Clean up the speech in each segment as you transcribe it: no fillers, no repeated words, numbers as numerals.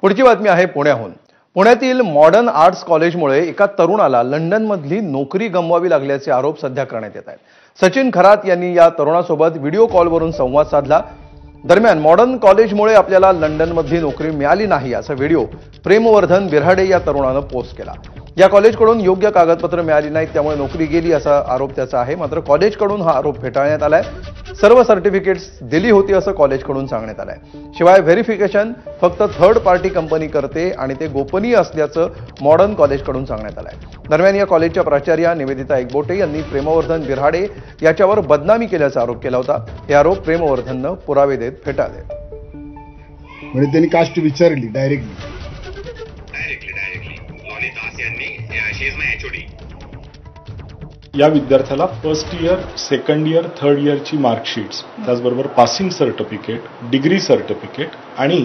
पुढची बातमी आहे पुण्याहून। पुण्यातील मॉडर्न आर्ट्स कॉलेजमुळे एका तरुणाला लंडनमधली नोकरी गमवावी लागल्याचे आरोप सध्या करण्यात येत आहेत। सचिन खरात यांनी या तरुणासोबत व्हिडिओ कॉलवरून संवाद साधला। दरम्यान मॉडर्न कॉलेजमुळे आपल्याला लंडनमधली नोकरी मिळाली नाही असा व्हिडिओ प्रेमवर्धन बिऱ्हाडे या तरुणाने पोस्ट केला। या कॉलेजकडून योग्य कागदपत्र मिळाली नाहीत, त्यामुळे नोकरी गेली असा आरोप त्याचा आहे। मात्र कॉलेजकडून हा आरोप फेटाळण्यात आलाय। सर्व सर्टिफिकेट्स दिली होती असं कॉलेजकडून सांगण्यात आलंय। शिवाय व्हेरिफिकेशन फक्त थर्ड पार्टी कंपनी करते आणि ते गोपनीय असल्याचं मॉडर्न कॉलेजकडून सांगण्यात आलंय। दरम्यान या कॉलेजच्या प्राचार्या निवेदिता एकबोटे यांनी प्रेमवर्धन बिऱ्हाडे याच्यावर बदनामी केल्याचा आरोप केला होता। हे आरोप प्रेमवर्धननं पुरावे देत फेटाळले। म्हणजे त्यांनी कास्ट विचारली डायरेक्टली या विद्यार्थ्याला first year, second year, third इयरची मार्कशीट्स, त्याचबरोबर पासिंग सर्टिफिकेट, डिग्री सर्टिफिकेट आणि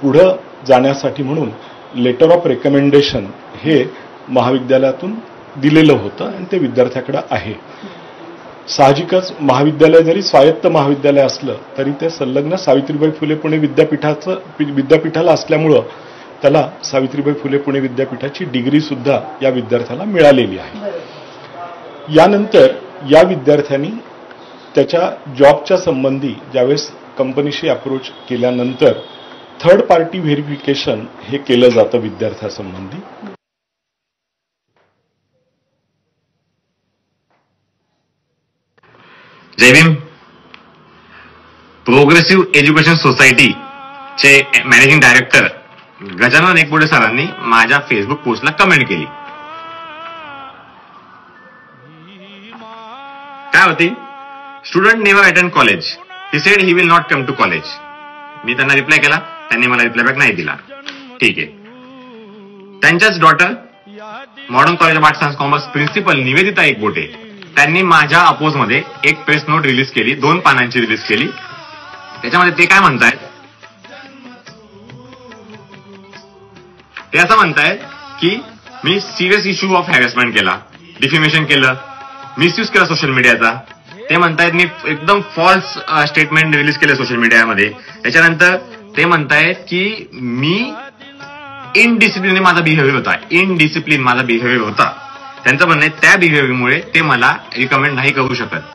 पुढे जाण्यासाठी म्हणून लेटर ऑफ रेकमेंडेशन हे महाविद्यालयातून दिलेलं होतं आणि ते विद्यार्थ्याकडे आहे। साहजिकच महाविद्यालय जरी स्वायत्त महाविद्यालय असलं तरी ते संलग्न सावित्रीबाई फुले पुणे विद्यापीठाला असल्यामुळं त्याला सावित्रीबाई फुले पुणे विद्यापीठाची डिग्री सुद्धा या विद्यार्थ्याला मिळालेली आहे। यानंतर या विद्यार्थ्यांनी त्याच्या जॉबच्या संबंधी ज्यावेळेस कंपनीशी अप्रोच केल्यानंतर थर्ड पार्टी व्हेरिफिकेशन हे केलं जातं विद्यार्थ्यासंबंधी। Jai Bhim. Progressive education society चे मॅनेजिंग डायरेक्टर गजानन एकबोटे सरांनी माझ्या फेसबुक पोस्टला कमेंट केली। काय होती? Student never attend college, he said he will not come to college. मी त्यांना रिप्लाय केला, त्यांनी मला रिप्लाय बॅक नाही दिला। ठीक आहे। त्यांच्याच daughter modern college of arts and commerce principal Nivedita Ekbote त्यांनी माझ्या अपोज मध्ये एक प्रेस नोट रिलीज केली, 2 पानांची रिलीज केली। त्याच्यामध्ये ते काय म्हणतायत? ते असं म्हणतायत की मी सिरियस इश्यू ऑफ हॅरेसमेंट केला, डिफेमेशन केलं, मिसयूज केला सोशल मीडियाचा। ते म्हणतायत मी एकदम फॉल्स स्टेटमेंट रिलीज केलं सोशल मीडियामध्ये। त्याच्यानंतर ते म्हणतायत की मी इनडिसिप्लिन माझा बिहेवियर होता, इनडिसिप्लिन माझा बिहेवियर होता। त्यांचं म्हणणं आहे त्या बिहेवियरमुळे ते मला रिकमेंड नाही करू शकत।